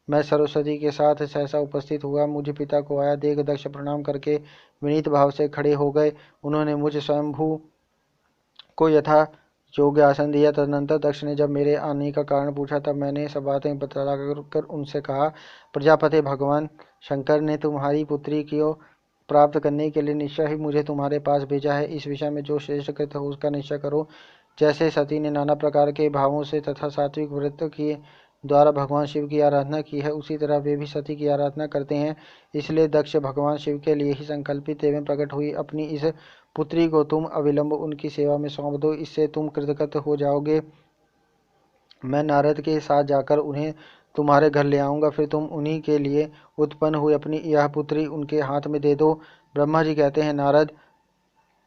मैं सरस्वती के साथ सहसा उपस्थित हुआ। मुझ पिता को आया देख दक्ष प्रणाम करके विनीत भाव से खड़े हो गए। उन्होंने मुझ स्वयंभू को यथा योग्य आसन दिया। तदनंतर दक्ष ने जब मेरे आने का कारण पूछा तब मैंने सब बातें बतलाकर उनसे कहा, प्रजापति, भगवान शंकर ने तुम्हारी पुत्री को प्राप्त करने के लिए निश्चय ही मुझे तुम्हारे पास भेजा है। इस विषय में जो श्रेष्ठ कृत हो उसका निश्चय करो। जैसे सती ने नाना प्रकार के भावों से तथा सात्विक व्रत के द्वारा भगवान शिव की आराधना की है, उसी तरह वे भी सती की आराधना करते हैं। इसलिए दक्ष भगवान शिव के लिए ही संकल्पित एवं प्रकट हुई अपनी इस पुत्री को तुम अविलंब उनकी सेवा में सौंप दो, इससे तुम कृतकृत हो जाओगे। मैं नारद के साथ जाकर उन्हें तुम्हारे घर ले आऊंगा, फिर तुम उन्हीं के लिए उत्पन्न हुई अपनी यह पुत्री उनके हाथ में दे दो। ब्रह्मा जी कहते हैं, नारद,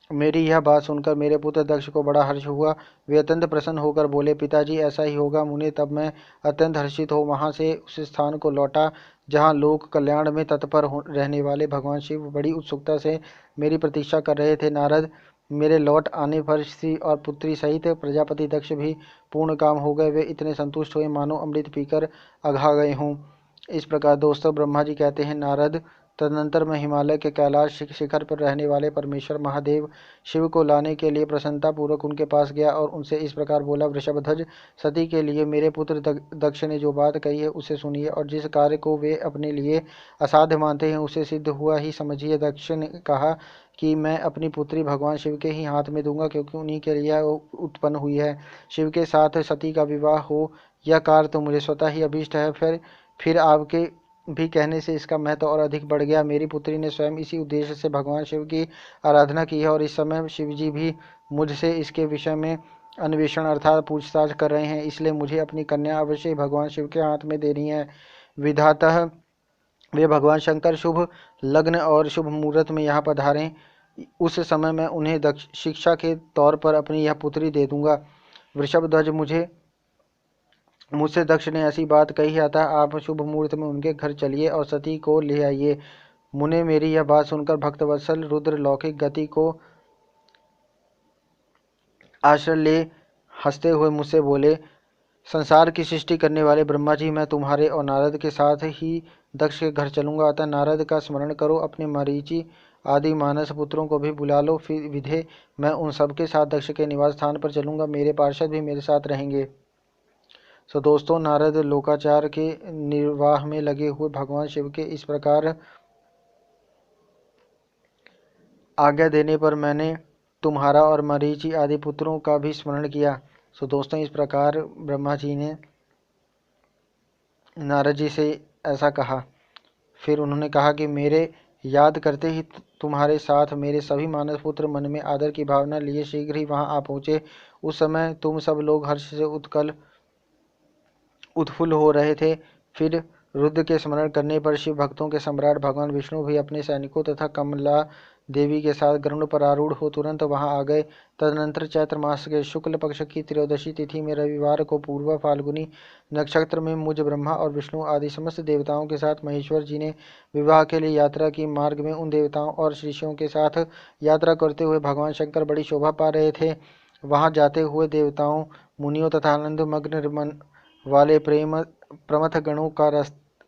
मेरी यह बात सुनकर मेरे पुत्र दक्ष को बड़ा हर्ष हुआ। वे अत्यंत प्रसन्न होकर बोले, पिताजी, ऐसा ही होगा मुने। तब मैं अत्यंत हर्षित हो वहां से उस स्थान को लौटा जहां लोक कल्याण में तत्पर रहने वाले भगवान शिव बड़ी उत्सुकता से मेरी प्रतीक्षा कर रहे थे। नारद, मेरे लौट आने पर स्त्री और पुत्री सहित प्रजापति दक्ष भी पूर्ण काम हो गए। वे इतने संतुष्ट हुए मानो अमृत पीकर अघा गए हों। इस प्रकार दोस्तों, ब्रह्मा जी कहते हैं, नारद, तदनंतर मैं हिमालय के कैलाश शिखर पर रहने वाले परमेश्वर महादेव शिव को लाने के लिए प्रसन्नता पूर्वक उनके पास गया और उनसे इस प्रकार बोला, वृषभध्वज, सती के लिए मेरे पुत्र दक्ष ने जो बात कही है उसे सुनिए, और जिस कार्य को वे अपने लिए असाध्य मानते हैं उसे सिद्ध हुआ ही समझिए। दक्ष ने कहा कि मैं अपनी पुत्री भगवान शिव के ही हाथ में दूंगा, क्योंकि उन्हीं के लिए उत्पन्न हुई है। शिव के साथ सती का विवाह हो, यह कार्य तो मुझे स्वतः ही अभीष्ट है। फिर आपके भी कहने से इसका महत्व और अधिक बढ़ गया। मेरी पुत्री ने स्वयं इसी उद्देश्य से भगवान शिव की आराधना की है, और इस समय शिवजी भी मुझसे इसके विषय में अन्वेषण अर्थात पूछताछ कर रहे हैं। इसलिए मुझे अपनी कन्या अवश्य भगवान शिव के हाथ में देनी है। विधातः वे भगवान शंकर शुभ लग्न और शुभ मुहूर्त में यहाँ पधारें, उस समय मैं उन्हें शिक्षा के तौर पर अपनी यह पुत्री दे दूंगा। वृषभध्वज, मुझसे दक्ष ने ऐसी बात कही है, अतः आप शुभ मुहूर्त में उनके घर चलिए और सती को ले आइए। मुने मेरी यह बात सुनकर भक्तवत्सल रुद्र लौकिक गति को आश्रय ले हंसते हुए मुझसे बोले, संसार की सृष्टि करने वाले ब्रह्मा जी, मैं तुम्हारे और नारद के साथ ही दक्ष के घर चलूंगा, अतः नारद का स्मरण करो। अपने मरीचि आदि मानस पुत्रों को भी बुला लो। फिर विधे मैं उन सबके साथ दक्ष के निवास स्थान पर चलूंगा। मेरे पार्षद भी मेरे साथ रहेंगे। सो दोस्तों, नारद लोकाचार के निर्वाह में लगे हुए भगवान शिव के इस प्रकार आज्ञा देने पर मैंने तुम्हारा और मरीचि आदि पुत्रों का भी स्मरण किया। सो दोस्तों, इस प्रकार ब्रह्मा जी ने नारद जी से ऐसा कहा। फिर उन्होंने कहा कि मेरे याद करते ही तुम्हारे साथ मेरे सभी मानस पुत्र मन में आदर की भावना लिए शीघ्र ही वहां आ पहुंचे। उस समय तुम सब लोग हर्ष से उत्फुल्ल हो रहे थे। फिर रुद्र के स्मरण करने पर शिव भक्तों के सम्राट भगवान विष्णु भी अपने सैनिकों तथा कमला देवी के साथ गरुड़ पर आरूढ़ हो तुरंत वहां आ गए। तदनंतर चैत्र मास के शुक्ल पक्ष की त्रयोदशी तिथि में रविवार को पूर्व फाल्गुनी नक्षत्र में मुझ ब्रह्मा और विष्णु आदि समस्त देवताओं के साथ महेश्वर जी ने विवाह के लिए यात्रा की। मार्ग में उन देवताओं और ऋषियों के साथ यात्रा करते हुए भगवान शंकर बड़ी शोभा पा रहे थे। वहां जाते हुए देवताओं, मुनियों तथा आनंद मग्न मन वाले प्रमथ गणों का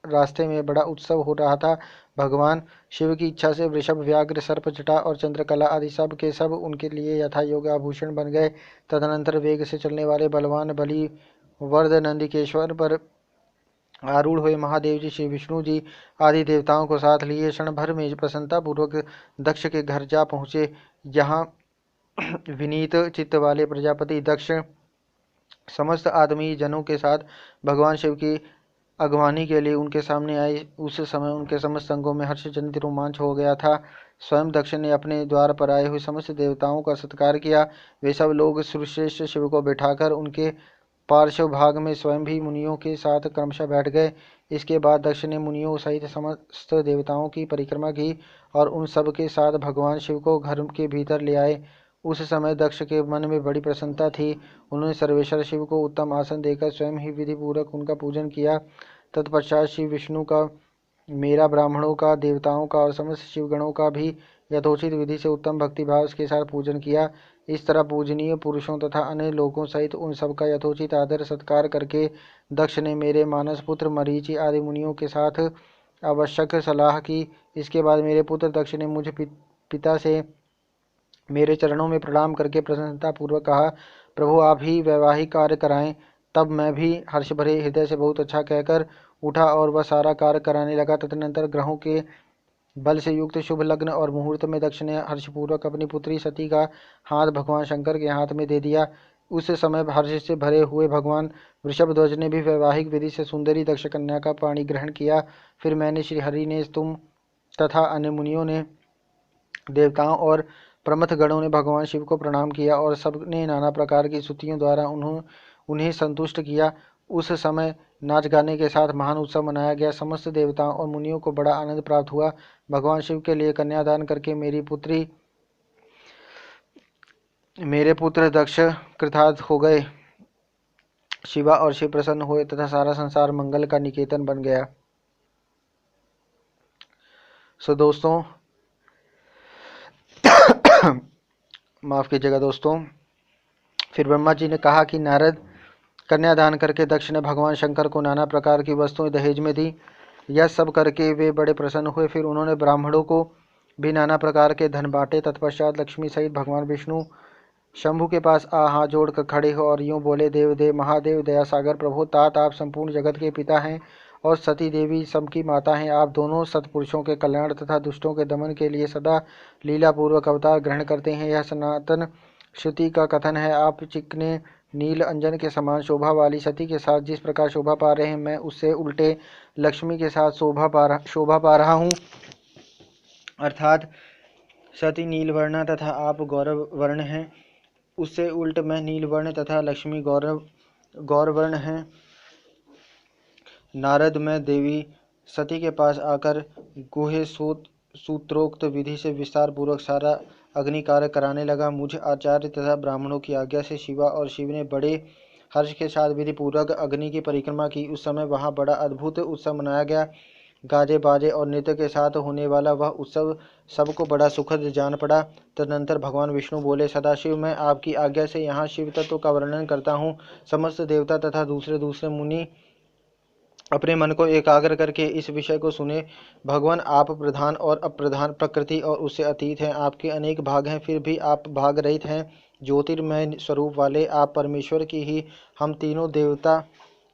रास्ते में बड़ा उत्सव हो रहा था। भगवान शिव की इच्छा से वृषभ, व्याघ्र, सर्प, जटा और चंद्रकला आदि सब के सब उनके लिए यथा योग्य आभूषण बन गए। तदनंतर वेग से चलने वाले बलवान बलि, वर्द, नंदिकेश्वर पर आरूढ़ हुए महादेव जी, श्री विष्णु जी आदि देवताओं को साथ लिए क्षण भर में प्रसन्नता पूर्वक दक्ष के घर जा पहुँचे। यहाँ विनीत चित्त वाले प्रजापति दक्ष समस्त आदमी जनों के साथ भगवान शिव की अगवानी के लिए उनके सामने आए। उस समय उनके समस्त अंगों में हर्षजनित रोमांच हो गया था। स्वयं दक्ष ने अपने द्वार पर आए हुए समस्त देवताओं का सत्कार किया। वे सब लोग सर्वश्रेष्ठ शिव को बैठाकर उनके पार्श्व भाग में स्वयं भी मुनियों के साथ क्रमशः बैठ गए। इसके बाद दक्ष ने मुनियों सहित समस्त देवताओं की परिक्रमा की और उन सब के साथ भगवान शिव को घर के भीतर ले आए। उस समय दक्ष के मन में बड़ी प्रसन्नता थी। उन्होंने सर्वेश्वर शिव को उत्तम आसन देकर स्वयं ही विधि पूर्वक उनका पूजन किया। तत्पश्चात श्री विष्णु का, मेरा, ब्राह्मणों का, देवताओं का और समस्त शिवगणों का भी यथोचित विधि से उत्तम भक्तिभाव के साथ पूजन किया। इस तरह पूजनीय पुरुषों तथा अन्य लोगों सहित उन सब का यथोचित आदर सत्कार करके दक्ष ने मेरे मानस पुत्र मरीचि आदि मुनियों के साथ आवश्यक सलाह की। इसके बाद मेरे पुत्र दक्ष ने मुझ पिता से मेरे चरणों में प्रणाम करके प्रसन्नता पूर्वक कहा, प्रभु आप ही वैवाहिक कार्य कराएं। तब मैं भी हर्ष भरे हृदय से बहुत अच्छा कहकर उठा और वह सारा कार्य कराने लगा। तदनंतर ग्रहों के बल से युक्त शुभ लग्न और मुहूर्त में दक्ष ने हर्षपूर्वक अपनी पुत्री सती का हाथ भगवान शंकर के हाथ में दे दिया। उस समय हर्ष से भरे हुए भगवान वृषभध्वज ने भी वैवाहिक विधि से सुंदरी दक्ष कन्या का पाणी ग्रहण किया। फिर मैंने, श्री हरि ने, तुम तथा अन्य मुनियों ने, देवताओं और प्रमथ गणों ने भगवान शिव को प्रणाम किया और सबने नाना प्रकार की स्तुतियों द्वारा उन्हें संतुष्ट किया। उस समय नाच गाने के साथ महान उत्सव मनाया गया। समस्त देवताओं और मुनियों को बड़ा आनंद प्राप्त हुआ। भगवान शिव के लिए कन्यादान करके मेरे पुत्र दक्ष कृतार्थ हो गए। शिवा और शिव प्रसन्न हुए तथा सारा संसार मंगल का निकेतन बन गया। सो दोस्तों, माफ कीजिएगा दोस्तों, फिर ब्रह्मा जी ने कहा कि नारद, कन्यादान करके दक्ष ने भगवान शंकर को नाना प्रकार की वस्तुएं दहेज में दी। यह सब करके वे बड़े प्रसन्न हुए। फिर उन्होंने ब्राह्मणों को भी नाना प्रकार के धन बांटे। तत्पश्चात लक्ष्मी सहित भगवान विष्णु शंभु के पास हाथ जोड़कर खड़े हो और यूं बोले, देव महादेव, दया सागर प्रभु, तात आप संपूर्ण जगत के पिता हैं और सती देवी सबकी माता हैं। आप दोनों सत्पुरुषों के कल्याण तथा दुष्टों के दमन के लिए सदा लीला पूर्वक अवतार ग्रहण करते हैं। यह सनातन श्रुति का कथन है। आप चिकने नील अंजन के समान शोभा वाली सती के साथ जिस प्रकार शोभा पा रहे हैं, मैं उससे उल्टे लक्ष्मी के साथ शोभा पा रहा हूँ। अर्थात सती नीलवर्ण तथा आप गौरव वर्ण हैं, उससे उल्ट मैं नीलवर्ण तथा लक्ष्मी गौरवर्ण हैं। नारद, मैं देवी सती के पास आकर गुहे सूत्रोक्त विधि से विस्तार पूर्वक सारा अग्नि कार्य कराने लगा। मुझ आचार्य तथा ब्राह्मणों की आज्ञा से शिवा और शिव ने बड़े हर्ष के साथ विधि पूर्वक अग्नि की परिक्रमा की। उस समय वहाँ बड़ा अद्भुत उत्सव मनाया गया। गाजे बाजे और नृत्य के साथ होने वाला वह उत्सव सबको बड़ा सुखद जान पड़ा। तदनंतर भगवान विष्णु बोले, सदाशिव, मैं आपकी आज्ञा से यहाँ शिव तत्व का वर्णन करता हूँ। समस्त देवता तथा दूसरे मुनि अपने मन को एकाग्र करके इस विषय को सुने। भगवान, आप प्रधान और अप्रधान, प्रकृति और उससे अतीत हैं। आपके अनेक भाग हैं, फिर भी आप भाग रहित हैं। ज्योतिर्मय स्वरूप वाले आप परमेश्वर की ही हम तीनों देवता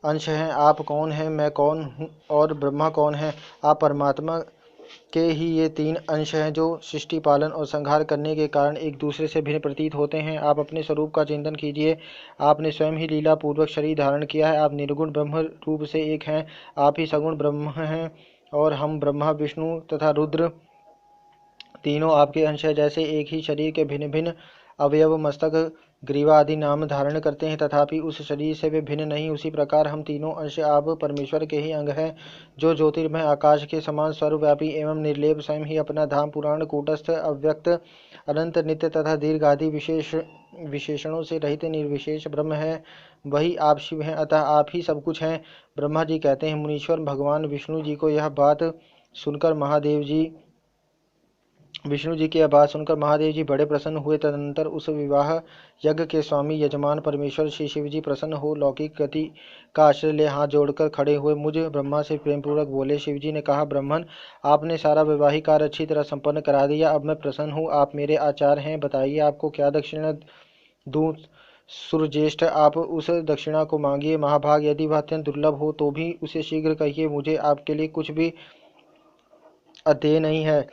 अंश हैं। आप कौन हैं, मैं कौन हूँ और ब्रह्मा कौन है? आप परमात्मा के ही ये तीन अंश हैं जो सृष्टि, पालन और संहार करने के कारण एक दूसरे से भिन्न प्रतीत होते हैं। आप अपने स्वरूप का चिंतन कीजिए। आपने स्वयं ही लीला पूर्वक शरीर धारण किया है। आप निर्गुण ब्रह्म रूप से एक हैं। आप ही सगुण ब्रह्म हैं और हम ब्रह्मा, विष्णु तथा रुद्र तीनों आपके अंश हैं। जैसे एक ही शरीर के भिन्न भिन्न अवयव, मस्तक, ग्रीवा आदि नाम धारण करते हैं, तथापि उस शरीर से वे भिन्न नहीं, उसी प्रकार हम तीनों अंश आप परमेश्वर के ही अंग हैं, जो ज्योतिर्मय आकाश के समान सर्वव्यापी एवं निर्लेप स्वयं ही अपना धाम, पुराण, कूटस्थ, अव्यक्त, अनंत, नित्य तथा दीर्घ आदि विशेषणों से रहित निर्विशेष ब्रह्म है। वही आप शिव हैं, अतः आप ही सब कुछ हैं। ब्रह्मा जी कहते हैं, मुनीश्वर भगवान विष्णु जी को यह बात सुनकर महादेव जी विष्णु जी की यह बात सुनकर महादेव जी बड़े प्रसन्न हुए। तदनंतर उस विवाह यज्ञ के स्वामी यजमान परमेश्वर श्री शिव जी प्रसन्न हो लौकिक गति का आश्रय ले हाथ जोड़कर खड़े हुए मुझ ब्रह्मा से प्रेम पूर्वक बोले। शिव जी ने कहा, ब्राह्मण, आपने सारा वैवाहिक कार्य अच्छी तरह संपन्न करा दिया। अब मैं प्रसन्न हूँ। आप मेरे आचार्य हैं, बताइए आपको क्या दक्षिणा दूं। सुरज्येष्ठ, आप उस दक्षिणा को मांगिए। महाभाग, यदि वह अत्यंत दुर्लभ हो तो भी उसे शीघ्र कहिए। मुझे आपके लिए कुछ भी अध्यय नहीं है।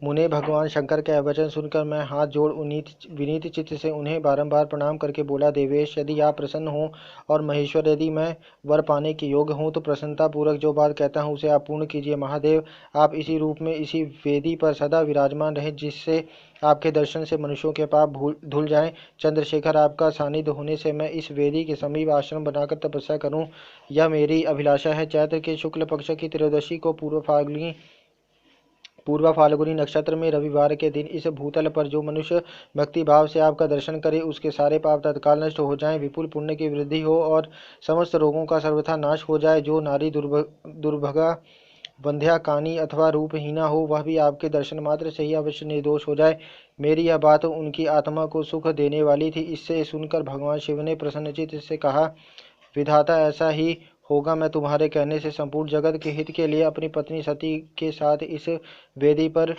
मुने भगवान शंकर का यह वचन सुनकर मैं हाथ जोड़ विनीत चित्त से उन्हें बारंबार प्रणाम करके बोला, देवेश, यदि आप प्रसन्न हों और महेश्वर, यदि मैं वर पाने के योग्य हूँ तो प्रसन्नता पूर्वक जो बात कहता हूँ उसे आप पूर्ण कीजिए। महादेव, आप इसी रूप में इसी वेदी पर सदा विराजमान रहें, जिससे आपके दर्शन से मनुष्यों के पाप धुल जाएं। चंद्रशेखर, आपका सानिध्य होने से मैं इस वेदी के समीप आश्रम बनाकर तपस्या करूं, यह मेरी अभिलाषा है। चैत्र के शुक्ल पक्ष की त्रयोदशी को पूर्वा फाल्गुनी नक्षत्र में रविवार के दिन इस भूतल पर जो मनुष्य भक्ति भाव से आपका दर्शन करे, उसके सारे पाप तत्काल नष्ट हो जाएं, विपुल पुण्य की वृद्धि हो और समस्त रोगों का सर्वथा नाश हो जाए। जो नारी दुर्भगा, वंध्या, कानी अथवा रूपहीना हो, वह भी आपके दर्शन मात्र से ही अवश्य निर्दोष हो जाए। मेरी यह बात उनकी आत्मा को सुख देने वाली थी। इससे सुनकर भगवान शिव ने प्रसन्नचित्त से कहा, विधाता, ऐसा ही होगा। मैं तुम्हारे कहने से संपूर्ण जगत के हित के लिए अपनी पत्नी सती के साथ इस वेदी पर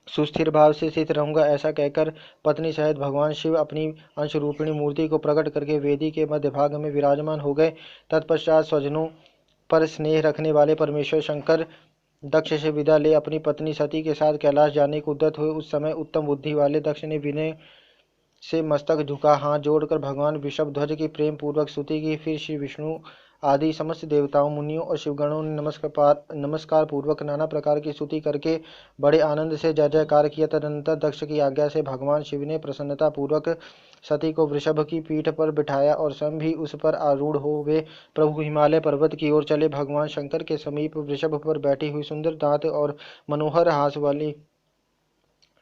सुस्थिर भाव से स्थित रहूंगा। ऐसा कहकर पत्नी सहित भगवान शिव अपनी अंश रूपिणी मूर्ति को प्रकट करके वेदी के मध्य भाग में विराजमान हो गए। तत्पश्चात स्वजनों पर स्नेह रखने वाले परमेश्वर शंकर दक्ष से विदा ले अपनी पत्नी सती के साथ कैलाश जाने को उद्यत हुए। उस समय उत्तम बुद्धि वाले दक्ष ने विनय से मस्तक झुका, हाथ जोड़कर भगवान वृषभध्वज की प्रेम पूर्वक स्तुति की। फिर श्री विष्णु आदि समस्त देवताओं, मुनियों और शिवगणों ने नमस्कार पूर्वक नाना प्रकार की स्तुति करके बड़े आनंद से जय जयकार किया। तदनंतर दक्ष की आज्ञा से भगवान शिव ने प्रसन्नता पूर्वक सती को वृषभ की पीठ पर बिठाया और स्वयं भी उस पर आरूढ़ हो वे प्रभु हिमालय पर्वत की ओर चले। भगवान शंकर के समीप वृषभ पर बैठी हुई सुंदर दांत और मनोहर हास वाली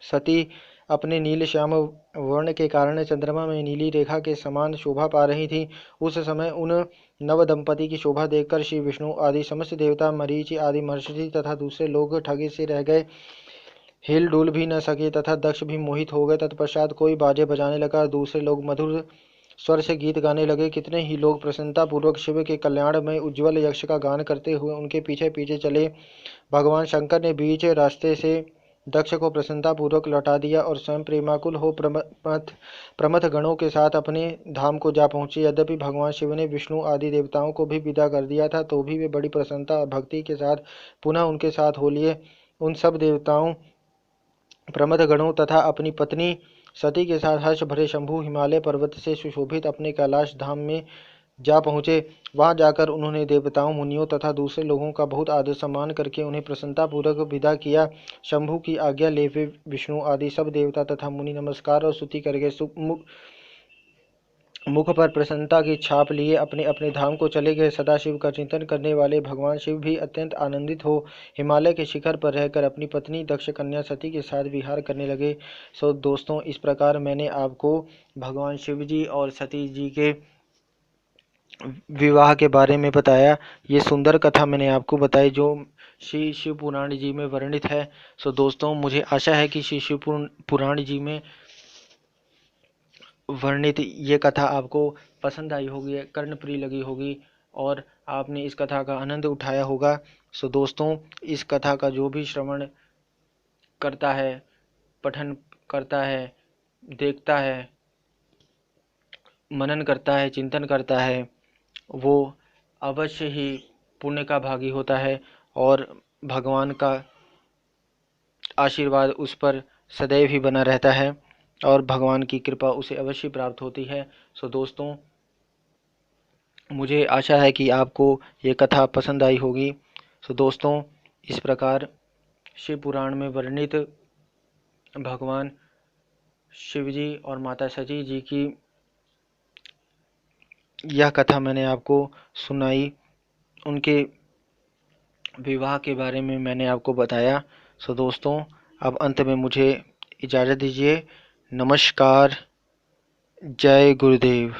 सती अपने नील श्याम वर्ण के कारण चंद्रमा में नीली रेखा के समान शोभा पा रही थी। उस समय उन नव दंपति की शोभा देखकर श्री विष्णु आदि समस्त देवता, मरीचि आदि महर्षि तथा दूसरे लोग ठगे से रह गए, हिल डुल भी न सके तथा दक्ष भी मोहित हो गए। तत्पश्चात कोई बाजे बजाने लगा, दूसरे लोग मधुर स्वर से गीत गाने लगे। कितने ही लोग प्रसन्नता पूर्वक शिव के कल्याण में उज्ज्वल यक्ष का गान करते हुए उनके पीछे पीछे चले। भगवान शंकर ने बीच रास्ते से दक्ष को प्रसन्नता पूर्वक लौटा दिया और स्वयं प्रेमाकुल हो प्रमथ गणों के साथ अपने धाम को जा पहुंचे। यद्यपि भगवान शिव ने विष्णु आदि देवताओं को भी विदा कर दिया था, तो भी वे बड़ी प्रसन्नता और भक्ति के साथ पुनः उनके साथ हो लिए। उन सब देवताओं, प्रमथ गणों तथा अपनी पत्नी सती के साथ हर्ष भरे शंभु हिमालय पर्वत से सुशोभित अपने कैलाश धाम में जा पहुँचे। वहां जाकर उन्होंने देवताओं, मुनियों तथा दूसरे लोगों का बहुत आदर सम्मान करके उन्हें प्रसन्नतापूर्वक विदा किया। शंभु की आज्ञा ले वे विष्णु आदि सब देवता तथा मुनि नमस्कार और स्तुति करके मुख पर प्रसन्नता की छाप लिए अपने अपने धाम को चले गए। सदाशिव का चिंतन करने वाले भगवान शिव भी अत्यंत आनंदित हो हिमालय के शिखर पर रहकर अपनी पत्नी दक्ष कन्या सती के साथ विहार करने लगे। सो दोस्तों, इस प्रकार मैंने आपको भगवान शिव जी और सती जी के विवाह के बारे में बताया। ये सुंदर कथा मैंने आपको बताई जो श्री शिव पुराण जी में वर्णित है। सो दोस्तों, मुझे आशा है कि श्री शिव पुराण जी में वर्णित ये कथा आपको पसंद आई होगी, कर्णप्रिय लगी होगी और आपने इस कथा का आनंद उठाया होगा। सो दोस्तों, इस कथा का जो भी श्रवण करता है, पठन करता है, देखता है, मनन करता है, चिंतन करता है, वो अवश्य ही पुण्य का भागी होता है और भगवान का आशीर्वाद उस पर सदैव ही बना रहता है और भगवान की कृपा उसे अवश्य प्राप्त होती है। सो दोस्तों, मुझे आशा है कि आपको ये कथा पसंद आई होगी। सो दोस्तों, इस प्रकार शिव पुराण में वर्णित भगवान शिव जी और माता सती जी की यह कथा मैंने आपको सुनाई, उनके विवाह के बारे में मैंने आपको बताया। सो दोस्तों, अब अंत में मुझे इजाज़त दीजिए। नमस्कार। जय गुरुदेव।